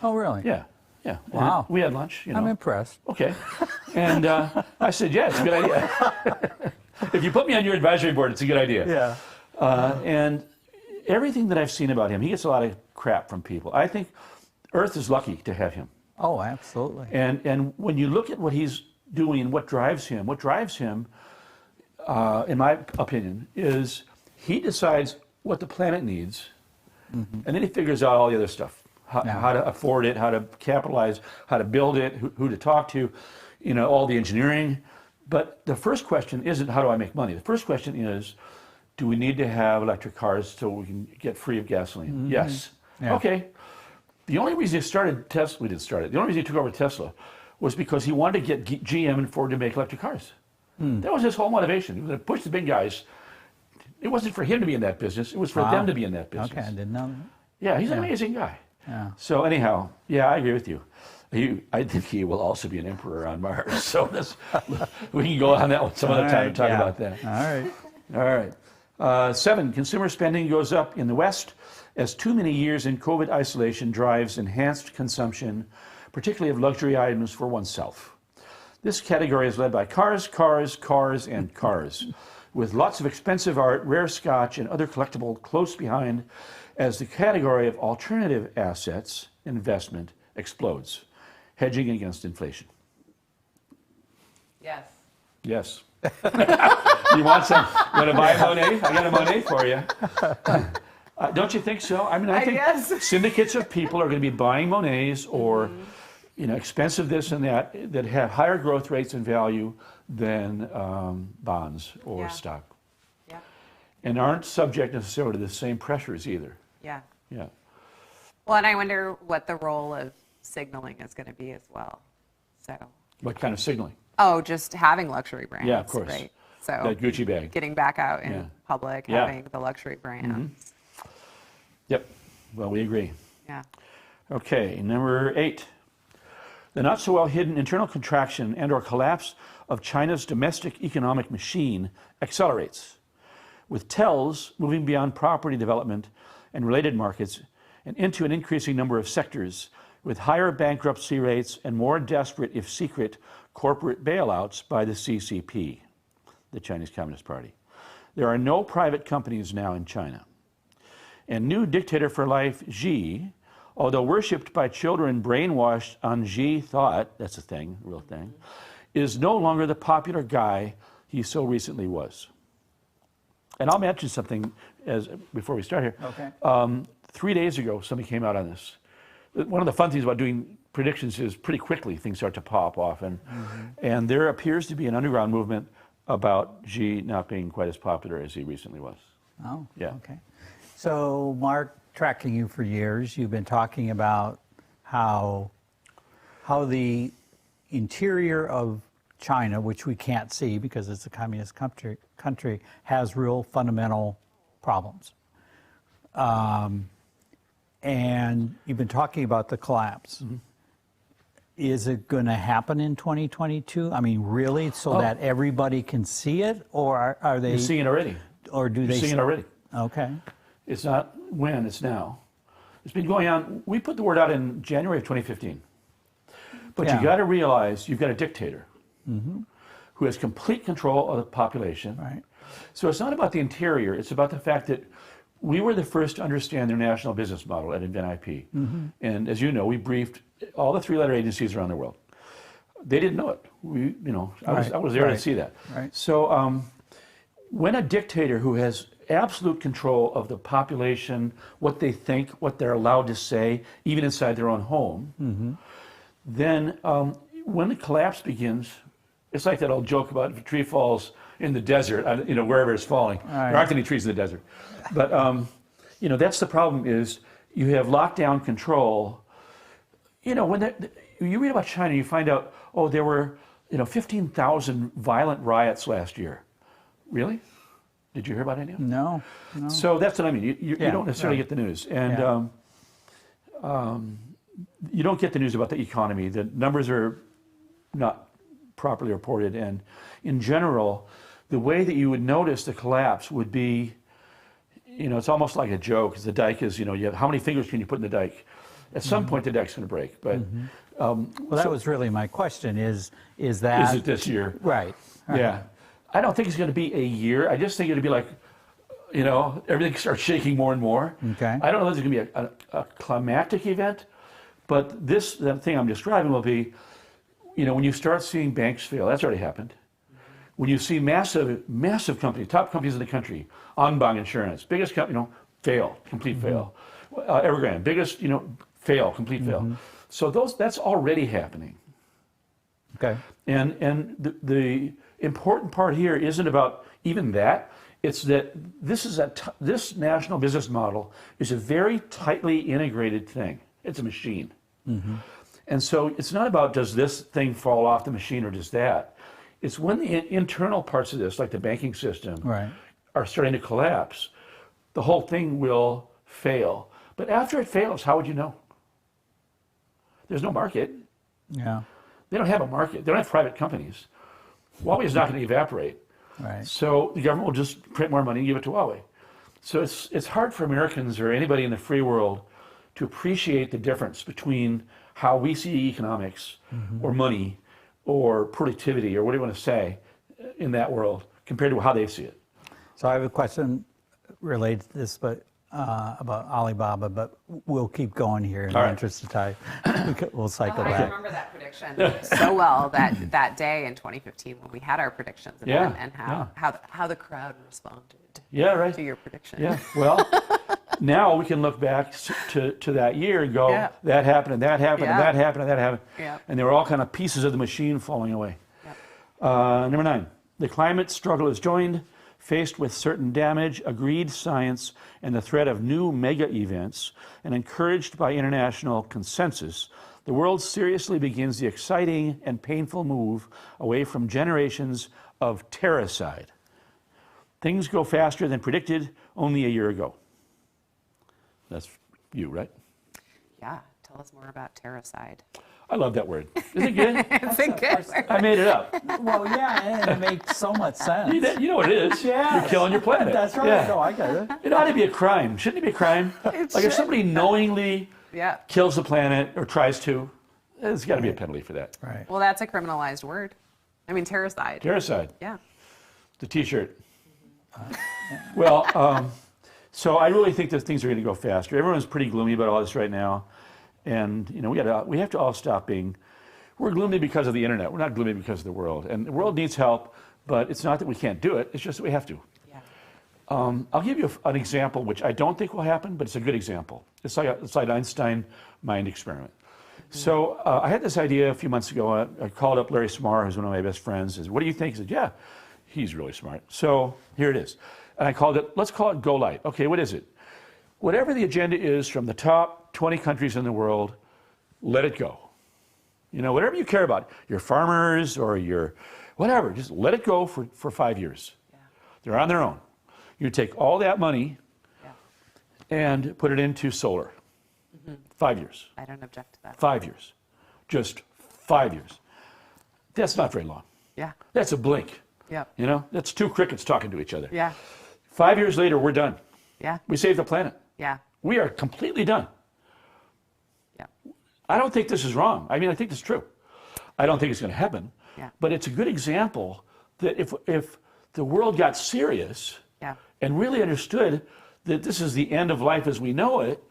Oh, really? Yeah. Wow. And we had lunch. I'm impressed. Okay. And I said, yeah, it's a good idea. If you put me on your advisory board, it's a good idea. Yeah. And everything that I've seen about him, he gets a lot of crap from people. I think Earth is lucky to have him. Oh, absolutely. And when you look at what he's doing and what drives him, in my opinion, is he decides what the planet needs, and then he figures out all the other stuff. How to afford it, how to capitalize, how to build it, who to talk to, all the engineering. But the first question isn't how do I make money? The first question is, do we need to have electric cars so we can get free of gasoline? Yes. Yeah. Okay. The only reason he started Tesla, we didn't start it, the only reason he took over Tesla was because he wanted to get GM and Ford to make electric cars. That was his whole motivation. He was going to push the big guys. It wasn't for him to be in that business. It was for them to be in that business. Okay, I didn't know that. Yeah, he's an amazing guy. Yeah. So anyhow, yeah, I agree with you. I think he will also be an emperor on Mars. So we can go on that one some other time and talk about that. All right. All right. 7, consumer spending goes up in the West as too many years in COVID isolation drives enhanced consumption, particularly of luxury items for oneself. This category is led by cars, and cars, with lots of expensive art, rare scotch, and other collectible close behind as the category of alternative assets investment explodes, hedging against inflation. Yes. Yes. You want some? You want to buy a Monet? I got a Monet for you. Don't you think so? I mean, I think Yes. syndicates of people are going to be buying Monets or, expensive this and that have higher growth rates and value than bonds or Yeah. stock, Yeah. and aren't subject necessarily to the same pressures either. Yeah. Yeah. Well, and I wonder what the role of signaling is going to be as well. So. What kind of signaling? Oh, just having luxury brands. Yeah, of course. Right. So That Gucci bag. getting back out in Yeah. public, Yeah. having the luxury brands. Yep. Well, we agree. Yeah. Okay, number 8. The not so well hidden internal contraction and or collapse of China's domestic economic machine accelerates, with tells moving beyond property development and related markets and into an increasing number of sectors with higher bankruptcy rates and more desperate, if secret, corporate bailouts by the CCP, the Chinese Communist Party. There are no private companies now in China. And new dictator for life, Xi, although worshipped by children brainwashed on Xi thought, that's a thing, a real thing, is no longer the popular guy he so recently was. And I'll mention something before we start here. Okay. 3 days ago, somebody came out on this. One of the fun things about doing predictions is pretty quickly things start to pop off. And there appears to be an underground movement about Xi not being quite as popular as he recently was. Oh, Yeah. okay. So, Mark, tracking you for years, you've been talking about how the interior of China, which we can't see because it's a communist country, has real fundamental problems. And you've been talking about the collapse. Is it going to happen in 2022? I mean, really, so that everybody can see it, or are they? You're seeing it already. Or do You're they? seeing it already. Okay. It's not when, it's now. It's been going on. We put the word out in January of 2015. But Yeah. you got to realize you've got a dictator who has complete control of the population. Right. So it's not about the interior. It's about the fact that we were the first to understand their national business model at Invent IP. And as you know, we briefed all the 3-letter agencies around the world. They didn't know it. I was there to see that. Right. So when a dictator who has absolute control of the population, what they think, what they're allowed to say, even inside their own home, then when the collapse begins, it's like that old joke about if a tree falls in the desert, wherever it's falling. Right. There aren't any trees in the desert. But, that's the problem is you have lockdown control. When you read about China, you find out, there were, 15,000 violent riots last year. Really? Did you hear about any of them? No. So that's what I mean. You Yeah, don't necessarily right. get the news. And you don't get the news about the economy. The numbers are not properly reported. And in general, the way that you would notice the collapse would be, it's almost like a joke. The dike is, you have how many fingers can you put in the dike? At some point, the dike's going to break. But Well, that was really my question. Is that? is it this year? Right. Yeah. I don't think it's going to be a year. I just think it'll be like, everything starts shaking more and more. Okay. I don't know if it's going to be a climactic event, but that thing I'm describing will be, when you start seeing banks fail, that's already happened. When you see massive companies, top companies in the country, Anbang Insurance, biggest company, fail, complete fail. Evergrande, biggest, fail, complete fail. So that's already happening. Okay. And the important part here isn't about even that. It's that this national business model is a very tightly integrated thing. It's a machine. And so it's not about does this thing fall off the machine or does that. It's when the internal parts of this, like the banking system, Right. are starting to collapse, the whole thing will fail. But after it fails, how would you know? There's no market. Yeah. They don't have a market. They don't have private companies. Huawei is not going to evaporate. Right. So the government will just print more money and give it to Huawei. So it's hard for Americans or anybody in the free world to appreciate the difference between how we see economics or money or productivity or what do you want to say in that world compared to how they see it. So I have a question related to this, but about Alibaba, but we'll keep going here in the interest of time. We'll cycle I back. remember that prediction so well that day in 2015 when we had our predictions event and how the crowd responded to your prediction. Yeah, well, now we can look back to that year and go, that happened, and that happened, and that happened, and that happened. Yeah. And they were all kind of pieces of the machine falling away. Yeah. Number 9, the climate struggle is joined. Faced with certain damage, agreed science, and the threat of new mega events, and encouraged by international consensus, the world seriously begins the exciting and painful move away from generations of terracide. Things go faster than predicted only a year ago. That's you, right? Yeah. Tell us more about terracide. I love that word. Isn't it good? It's a good word. I made it up. Well, yeah, and it makes so much sense. You know what it is. Yeah. You're killing your planet. That's right. Yeah. No, I get it. It ought to be a crime. Shouldn't it be a crime? Like if somebody knowingly kills the planet or tries to, there's got to be a penalty for that. Right. Well, that's a criminalized word. I mean, terracide. Terracide. Yeah. The T-shirt. Well, so I really think that things are going to go faster. Everyone's pretty gloomy about all this right now. And, you know, we have to all stop being, we're gloomy because of the internet. We're not gloomy because of the world. And the world needs help, but it's not that we can't do it. It's just that we have to. Yeah. I'll give you an example, which I don't think will happen, but it's a good example. It's like Einstein mind experiment. So I had this idea a few months ago. I called up Larry Samar, who's one of my best friends. I said, what do you think? He said, yeah, he's really smart. So here it is. And I called it, let's call it Go Light. Okay, what is it? Whatever the agenda is from the top 20 countries in the world, let it go. You know, whatever you care about, your farmers or your whatever, just let it go for 5 years. Yeah. They're on their own. You take all that money and put it into solar. 5 years. I don't object to that. 5 years. Just 5 years. That's not very long. Yeah. That's a blink. Yeah. You know, that's 2 crickets talking to each other. Yeah. 5 years later, we're done. Yeah. We saved the planet. Yeah. We are completely done. Yeah. I don't think this is wrong. I mean, I think it's true. I don't think it's going to happen. Yeah. But it's a good example that if the world got serious and really understood that this is the end of life as we know it,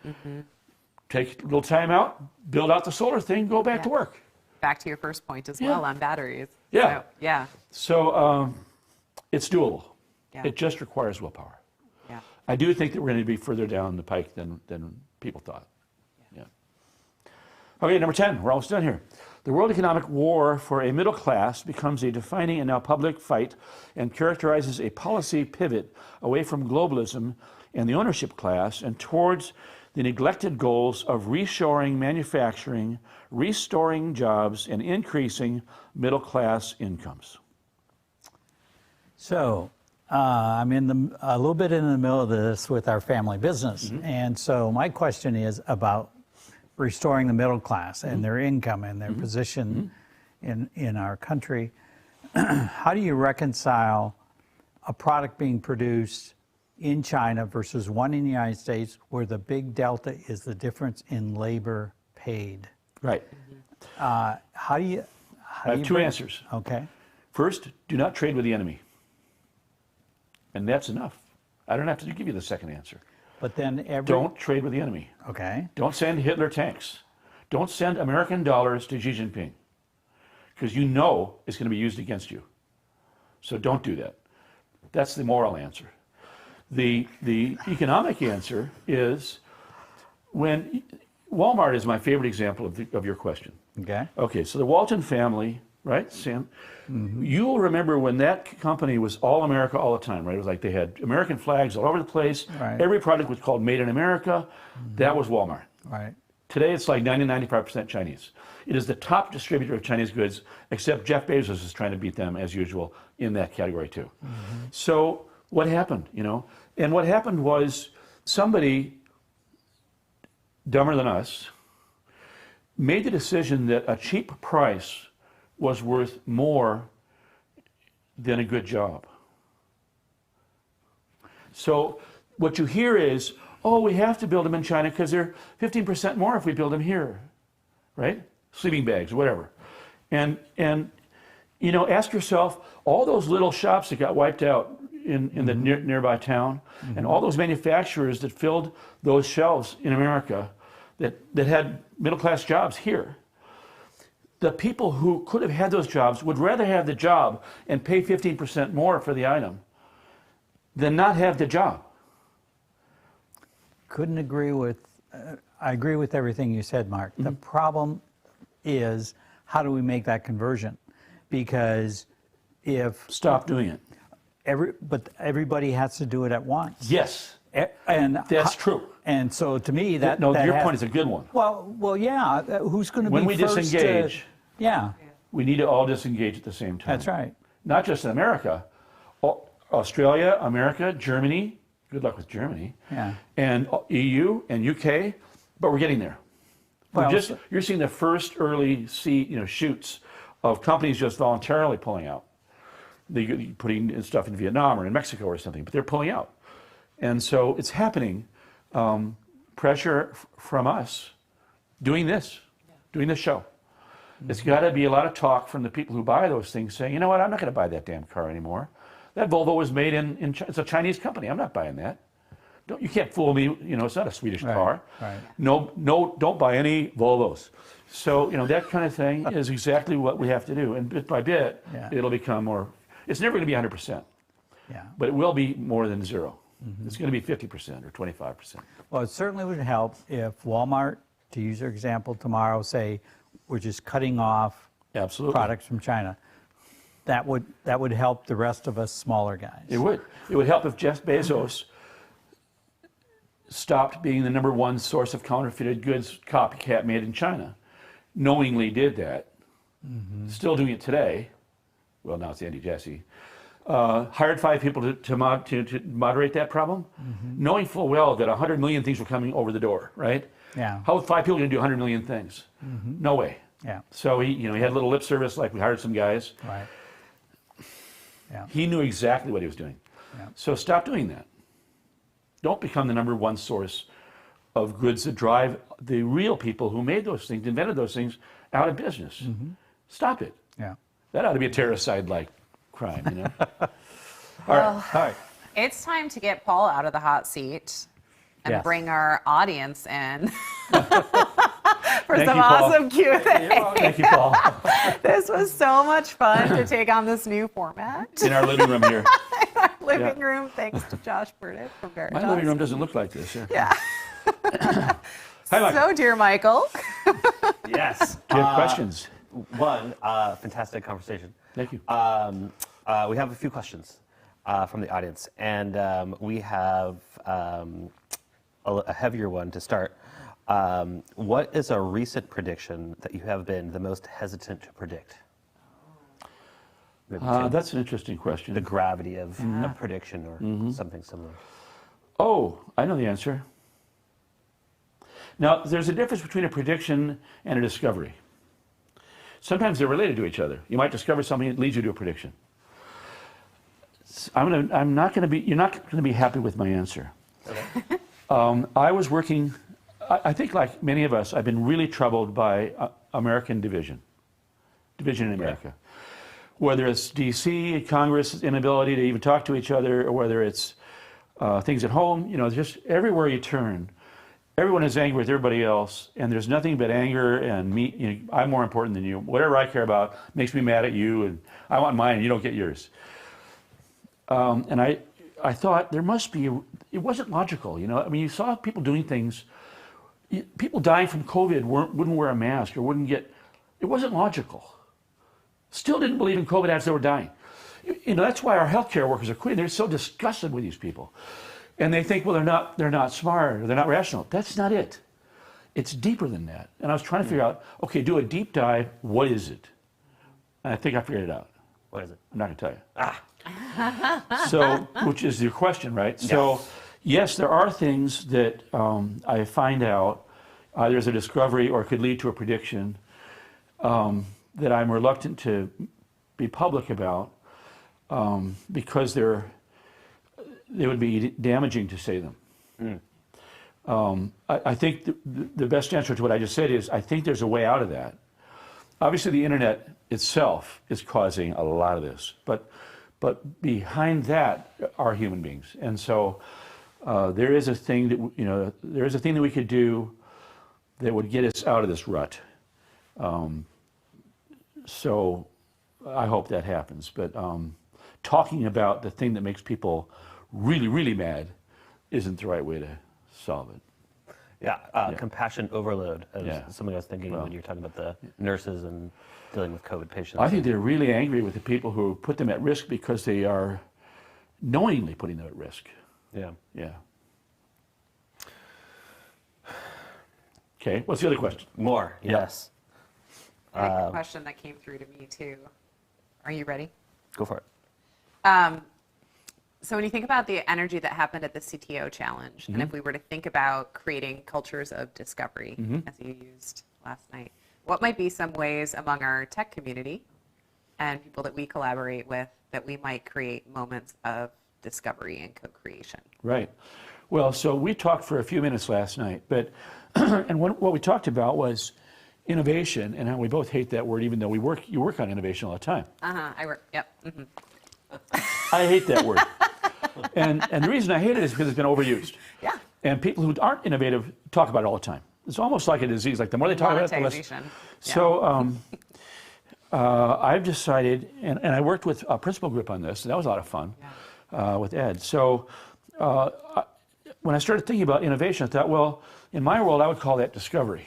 take a little time out, build out the solar thing, go back to work. Back to your first point as well on batteries. Yeah. So, yeah. So it's doable. Yeah. It just requires willpower. Yeah. I do think that we're going to be further down the pike than people thought. Yeah. Okay, number 10. We're almost done here. The world economic war for a middle class becomes a defining and now public fight and characterizes a policy pivot away from globalism and the ownership class and towards the neglected goals of reshoring manufacturing, restoring jobs, and increasing middle class incomes. So I'm a little bit in the middle of this with our family business. And so my question is about restoring the middle class and their income and their position in our country. How do you reconcile a product being produced in China versus one in the United States where the big delta is the difference in labor paid? Right. How do you... I have two answers. Okay. First, do not trade with the enemy. And that's enough. I don't have to give you the second answer. But then Don't trade with the enemy. Okay. Don't send Hitler tanks. Don't send American dollars to Xi Jinping, because you know it's going to be used against you. So don't do that. That's the moral answer. The economic answer is when Walmart is my favorite example of your question. Okay. Okay, so the Walton family, right, Sam? You'll remember when that company was all America all the time, right? It was like they had American flags all over the place. Right. Every product was called Made in America. That was Walmart. Right. Today it's like 95% Chinese. It is the top distributor of Chinese goods, except Jeff Bezos is trying to beat them as usual in that category too. So what happened, you know? And what happened was somebody dumber than us made the decision that a cheap price was worth more than a good job. So what you hear is, oh, we have to build them in China because they're 15% more if we build them here, right? Sleeping bags, whatever. And you know, ask yourself, all those little shops that got wiped out in the nearby town, and all those manufacturers that filled those shelves in America that had middle-class jobs here. The people who could have had those jobs would rather have the job and pay 15% more for the item than not have the job. Couldn't agree with, I agree with everything you said, Mark. The problem is, how do we make that conversion? Because if... Stop doing it. But everybody has to do it at once. Yes. And that's true. And so to me, that... No, your point is a good one. Well, yeah. Who's going to be when we first disengage, yeah. we need to all disengage at the same time. That's right. Not just in America. Australia, America, Germany, good luck with Germany, yeah. and EU and UK, but we're getting there. Well, You're seeing the first early shoots of companies just voluntarily pulling out. They're putting stuff in Vietnam or in Mexico or something, but they're pulling out. And so it's happening. Pressure from us doing this show. It's got to be a lot of talk from the people who buy those things saying, you know what, I'm not going to buy that damn car anymore. That Volvo was made in China. It's a Chinese company. I'm not buying that. You can't fool me. It's not a Swedish car. Right. No, don't buy any Volvos. So, that kind of thing is exactly what we have to do. And bit by bit, it'll become more, it's never going to be 100%. Yeah. But it will be more than zero. It's going to be 50% or 25%. Well, it certainly would help if Walmart, to use your example tomorrow, say, we're just cutting off products from China. That would help the rest of us smaller guys. It would. It would help if Jeff Bezos stopped being the #1 source of counterfeited goods, copycat made in China. Knowingly did that. Still doing it today. Well, now it's Andy Jassy. Hired 5 people to moderate that problem, knowing full well that 100 million things were coming over the door, right? Yeah. How are 5 people going to do 100 million things? No way. Yeah. So he had a little lip service, like we hired some guys. Right. Yeah. He knew exactly what he was doing. Yeah. So stop doing that. Don't become the #1 source of goods that drive the real people who made those things, invented those things, out of business. Stop it. Yeah. That ought to be a terroricide-like crime, All right. It's time to get Paul out of the hot seat and Yes. bring our audience in for Thank some you, Paul. awesome Q&A. Thank you, Paul. This was so much fun to take on this new format. In our living room here. In our living room, thanks to Josh Burnett from Veritas. My living room doesn't look like this. Yeah. Hi, Michael. So, dear Michael. Yes. Do you have questions? One, fantastic conversation. Thank you. We have a few questions from the audience, and we have a heavier one to start. What is a recent prediction that you have been the most hesitant to predict? That's an interesting question. The gravity of a prediction or something similar. Oh, I know the answer. Now, there's a difference between a prediction and a discovery. Sometimes they're related to each other. You might discover something that leads you to a prediction. You're not going to be happy with my answer. Okay. I was working, I think like many of us, I've been really troubled by American division in America. Whether it's DC, Congress' inability to even talk to each other, or whether it's things at home, just everywhere you turn, everyone is angry with everybody else, and there's nothing but anger and me. I'm more important than you. Whatever I care about makes me mad at you, and I want mine, and you don't get yours. And I thought there must be. It wasn't logical, you saw people doing things. People dying from COVID wouldn't wear a mask or wouldn't get. It wasn't logical. Still didn't believe in COVID as they were dying. That's why our healthcare workers are quitting. They're so disgusted with these people. And they think, well, they're not smart, or they're not rational. That's not it. It's deeper than that. And I was trying to figure out, okay, do a deep dive. What is it? And I think I figured it out. What is it? I'm not going to tell you. So, which is your question, right? Yeah. So, yes, there are things that I find out either as a discovery or could lead to a prediction that I'm reluctant to be public about because they would be damaging to say them. I think the best answer to what I just said is I think there's a way out of that. Obviously, the internet itself is causing a lot of this, but but behind that are human beings. And so there is a thing that, there is a thing that we could do that would get us out of this rut. So I hope that happens. But talking about the thing that makes people really, really mad isn't the right way to solve it. Yeah, compassion overload is something I was thinking Well, when you were talking about the nurses and dealing with COVID patients. I think they're really angry with the people who put them at risk because they are knowingly putting them at risk. Yeah. Yeah. Okay, what's the other question? More, yes. I like the question that came through to me too. Are you ready? Go for it. So when you think about the energy that happened at the CTO challenge, and if we were to think about creating cultures of discovery, as you used last night, what might be some ways among our tech community and people that we collaborate with that we might create moments of discovery and co-creation? Right. Well, so we talked for a few minutes last night, but and what we talked about was innovation and how we both hate that word, even though you work on innovation all the time. I work. Yep. I hate that word. And the reason I hate it is because it's been overused. Yeah. And people who aren't innovative talk about it all the time. It's almost like a disease. Like the more they talk about it, the less. Monetization. Yeah. So I've decided, and I worked with a principal group on this, and that was a lot of fun with Ed. So when I started thinking about innovation, I thought, well, in my world, I would call that discovery.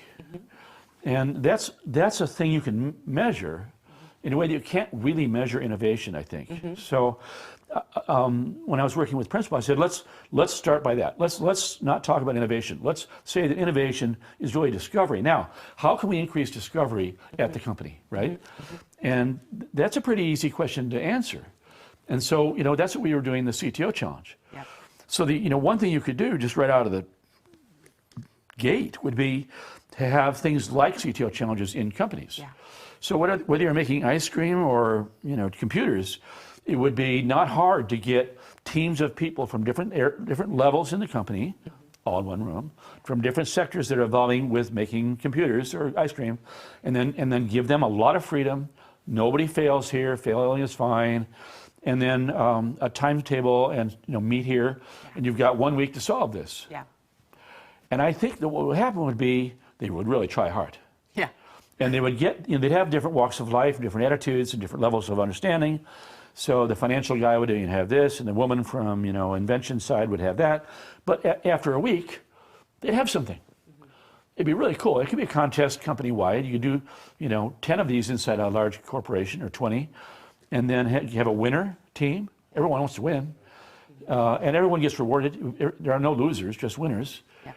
And that's a thing you can measure in a way that you can't really measure innovation, I think. So when I was working with principal, I said, let's start by that. Let's not talk about innovation. Let's say that innovation is really discovery. Now, how can we increase discovery at the company, right? And that's a pretty easy question to answer. And so, that's what we were doing in the CTO challenge. Yep. So one thing you could do just right out of the gate would be to have things like CTO challenges in companies. Yeah. So whether you're making ice cream or computers, it would be not hard to get teams of people from different levels in the company, all in one room, from different sectors that are evolving with making computers or ice cream, and then give them a lot of freedom. Nobody fails here. Failing is fine. And then a timetable and meet here, and you've got 1 week to solve this. Yeah. And I think that what would happen would be they would really try hard. Yeah. And they would get, they'd have different walks of life, different attitudes, and different levels of understanding. So the financial guy would have this, and the woman from, invention side would have that. But after a week, they'd have something. It'd be really cool. It could be a contest company-wide. You could do, 10 of these inside a large corporation or 20, and then you have a winner team. Everyone wants to win. And everyone gets rewarded. There are no losers, just winners. Yeah.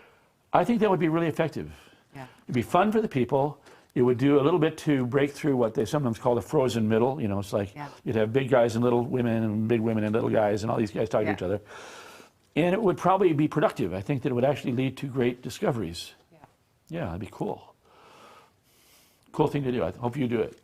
I think that would be really effective. Yeah. It'd be fun for the people. It would do a little bit to break through what they sometimes call the frozen middle. It's like you'd have big guys and little women and big women and little guys and all these guys talking to each other. And it would probably be productive. I think that it would actually lead to great discoveries. Yeah, that'd be cool. Cool thing to do. I hope you do it.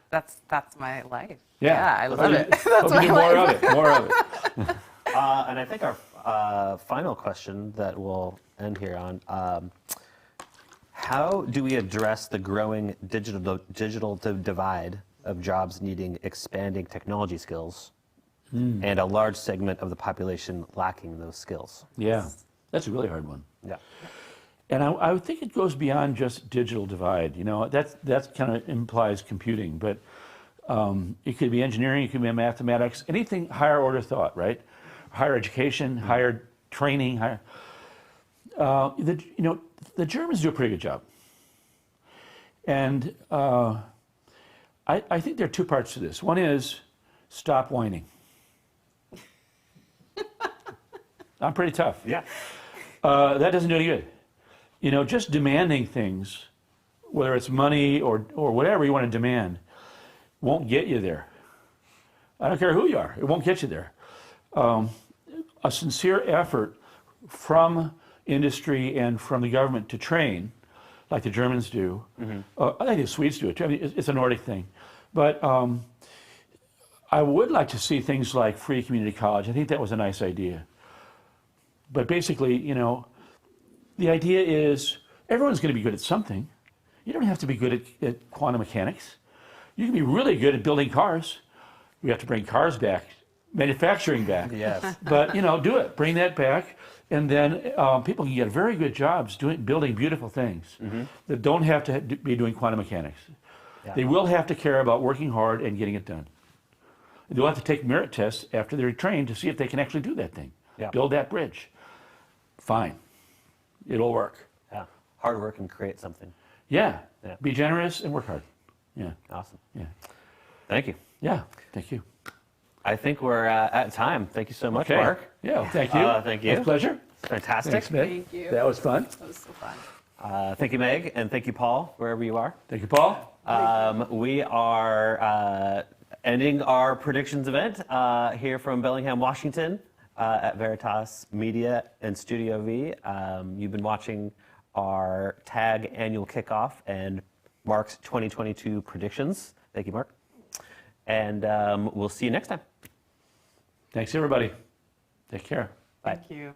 That's my life. Yeah, I love it. That's hope you do more of it. More of it. And I think our final question that we'll end here on, how do we address the growing digital divide of jobs needing expanding technology skills and a large segment of the population lacking those skills? Yeah, that's a really hard one. Yeah. And I would think it goes beyond just digital divide. That kind of implies computing, but it could be engineering, it could be mathematics, anything higher order thought, right? Higher education, higher training, the Germans do a pretty good job. And I think there are two parts to this. One is stop whining. I'm pretty tough. Yeah. That doesn't do any good. Just demanding things, whether it's money or whatever you want to demand, won't get you there. I don't care who you are. It won't get you there. A sincere effort from industry and from the government to train, like the Germans do. I think the Swedes do it too. I mean, it's a Nordic thing. But I would like to see things like free community college. I think that was a nice idea. But basically, the idea is everyone's going to be good at something. You don't have to be good at quantum mechanics. You can be really good at building cars. We have to bring cars back, manufacturing back. Yes. But, do it. Bring that back. And then people can get very good jobs building beautiful things that don't have to be doing quantum mechanics. Yeah. They will have to care about working hard and getting it done. They'll have to take merit tests after they're trained to see if they can actually do that thing. Yeah. Build that bridge. Fine. It'll work. Yeah. Hard work and create something. Yeah. Yeah. Be generous and work hard. Yeah. Awesome. Yeah. Thank you. Yeah. Thank you. I think we're at time. Thank you so much, Okay. Mark. Yeah. Thank you. Thank you. It was a pleasure. Fantastic. Thanks, Meg. Thank you. That was fun. That was so fun. Thank you, Meg, and thank you, Paul, wherever you are. Thank you, Paul. We are ending our predictions event here from Bellingham, Washington, at Veritas Media and Studio V. You've been watching our TAG annual kickoff and Mark's 2022 predictions. Thank you, Mark. And we'll see you next time. Thanks, everybody. Take care. Bye. Thank you.